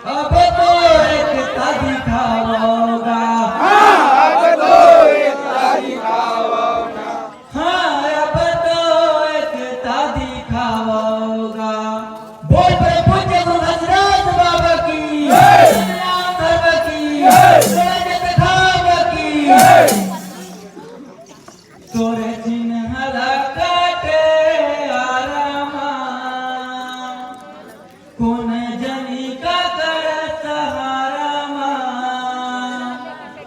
अब तो एकता दिखाओगा। अब तो एकता दिखाओगा। अब तो एकता दिखाओगा। बोल पर पूज्य गुरु हजरत बाबा की, नाम धर्म की, जगत धाम की। तोरे चिन्ह काटे आरामा, कोण जनी का कर सहारामा।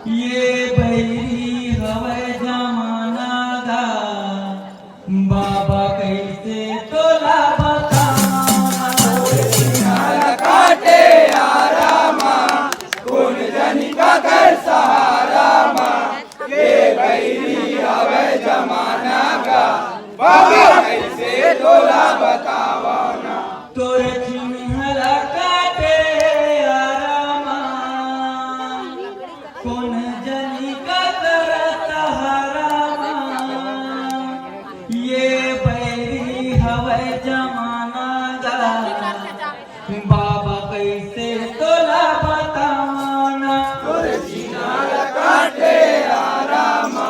ये बैरी हवे जमाना गा, बाबा कैसे तोला बताना। काटे आरामा, कौन जनी का कर सहारा माँ। ये बैरी हवे जमाना का, बाबा कैसे तोला बतावा ना। तोरे चिन्ह काटे आरामा, कोण जनी का कर सहारामा। ये बैरी हवे जमाना गा, बाबा कैसे तोला बताना। काटे आरामा,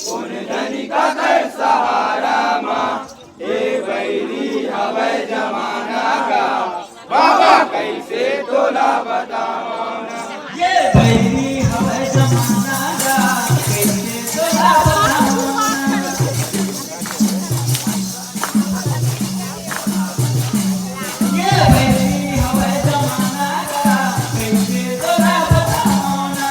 कौन जनी का कर सहारा माँ। ये बैरी हवे जमाना का, बाबा कैसे तोला बतावा ना। ये बैरी हवे जमाना गा, कैसे तोला बताना। ये बैरी हवे जमाना गा, कैसे तोला बताना।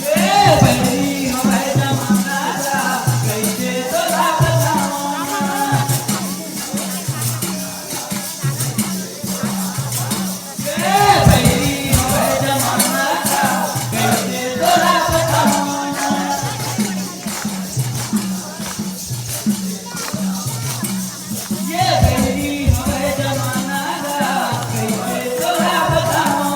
ये बैरी हवे जमाना गा, कैसे तोला बताना। ये बैरी हवे जमाना गा, कैसे तोला बताना। ये बैरी हवे जमाना गा, कैसे तोला बताना।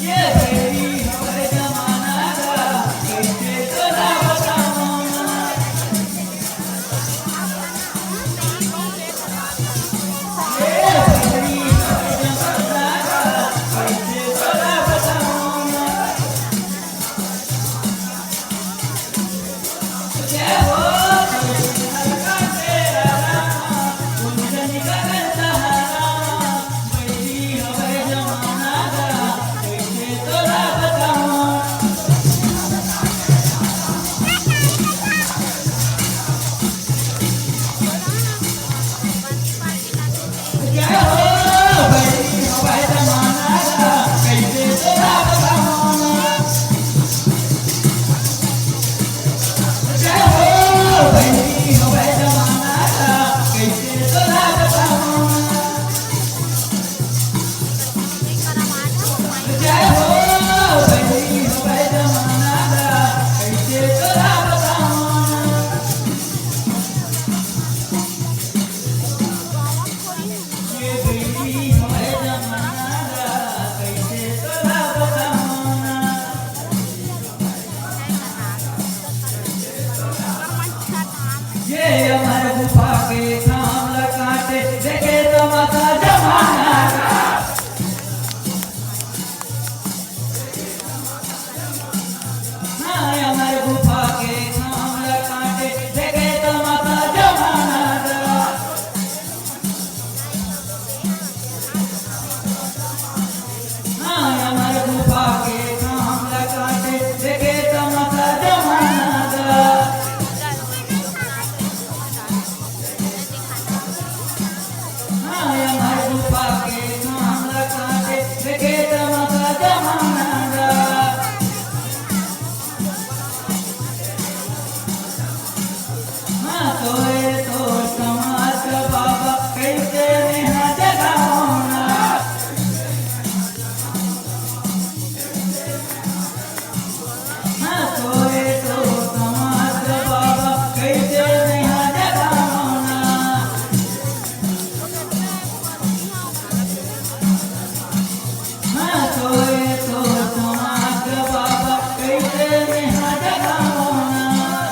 ये बैरी हवे जमाना गा, कैसे तोला बताना। ये बैरी हवे जमाना गा, कैसे तोला बताना। जय हो हल्का तेरा रामा, कुछ निकल सहारा। बैरी हवे जमाना गा, कैसे तोला बताना। जय हो बैरी हवे जमाना गा, कैसे तोला बताना। जय हो बैरी हवे जमाना गा, कैसे तोला बताना। जय हो बैरी हवे जमाना गा, कैसे तोला बताना। ये बैरी हवे जमाना गा, कैसे तोला बताना। ये अमर गुफा के नाम काटे, देखे तमाशा जमाना का। अमर गुफा के नाम काटे, देखे तमाशा जमाना का। अमर गुफा के नाम काटे, देखे तमाशा जमाना का। अमर गुफा के नाम काटे, देखे तमाशा जमाना गा। तोरे तो समाज बाबा कैसे नेहा जगाना। तोरे तो समाज बाबा कैसे नेहा जगाना। तोरे तो समाज बाबा कैसे नेहा जगाना।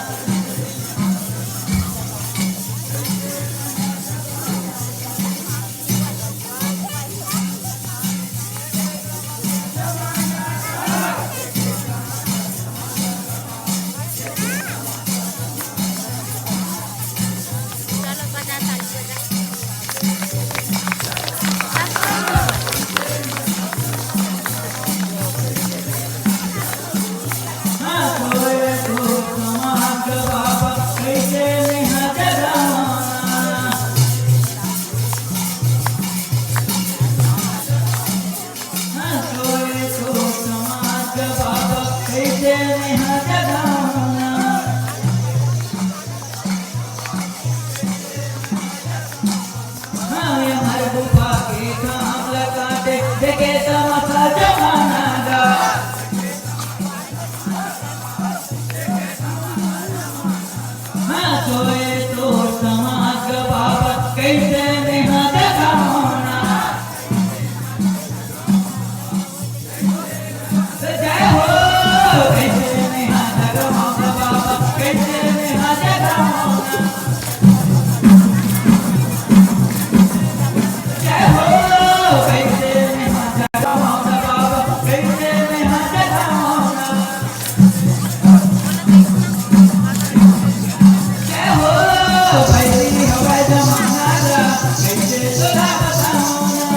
सोए तो समाज बाबा कैसे नेहा जगाना जय हो कैसे नेहा जगाना बाबा कैसे नेहा जगाना जय हो कैसे नेहा जगाना बाबा कैसे नेहा जगाना जय हो बैरी हवाई जमाना कैसे तोरा बताऊना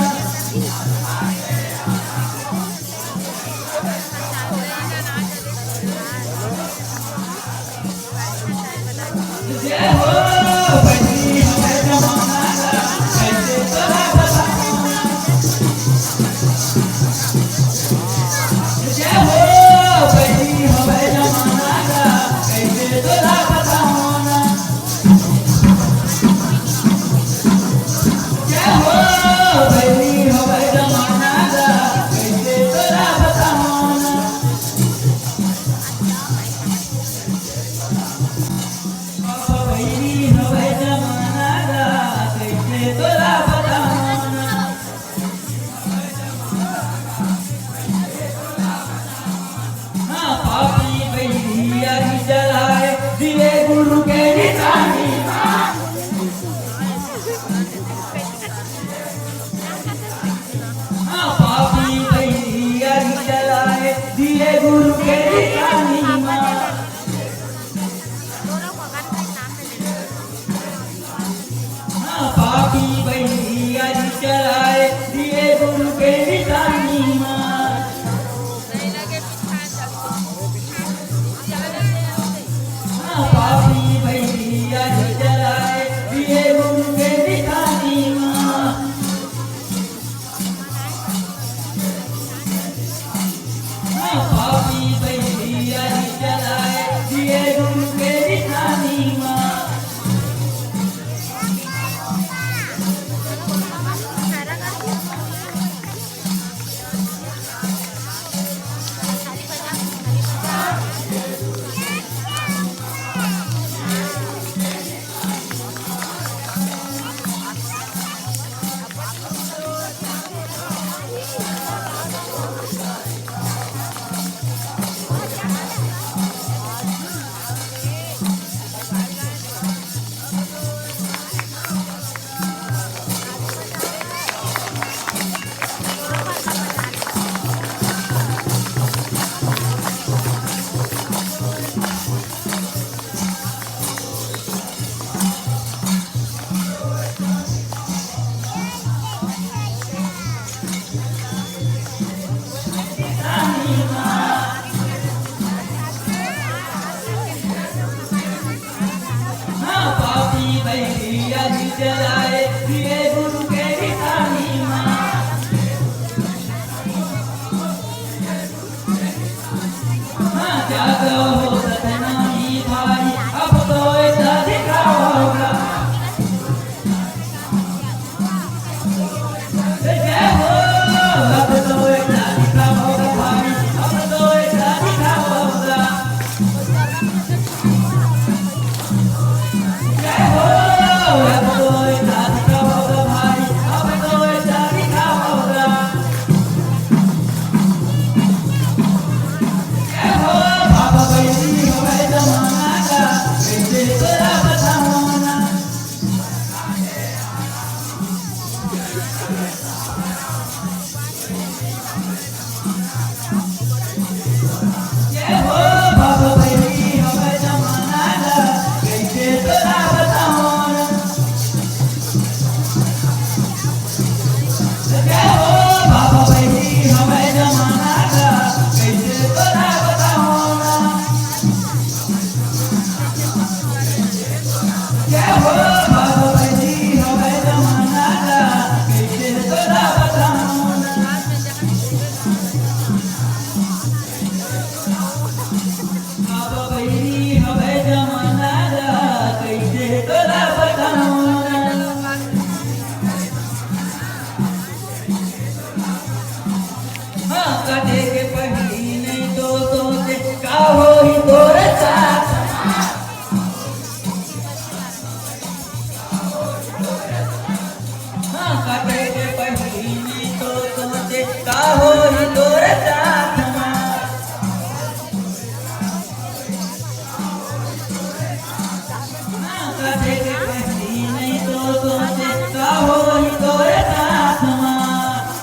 जय हो बैरी हवाई जमाना कैसे तोरा बताऊना जय हो बैरी हवाई जमाना कैसे तोरा बताऊना जय हो बैरी हवाई जमाना कैसे तोरा बताऊना बैरी हवाई जमाना कैसे तोरा बताऊना हाँ पापी बैरिया ही जलाए दिए गुरु के निशानी हाँ पापी बैरिया ही जलाए दिए गुरु के निशानी हाँ पापी बैरिया ही जलाए दिए गुरु के निशानी हाँ पापी बैरिया ही जलाए दिए गुरु के निशानी हाँ पापी बैरिया ही जलाए दिए गुरु के निशानी हाँ पापी बैरिया ही जलाए दिए गुरु के निशानी हाँ जागो हो सतनामी भाई अब तो ऐसा दिखाओगा जय हो अब तो ऐसा दिखाओगा भाई अब तो ऐसा दिखाओगा जय हो अब तो ऐसा काटे के कहती नहीं तो तुमसे का हो ही तोरे साथ माँ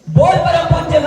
बोल परम पूज्य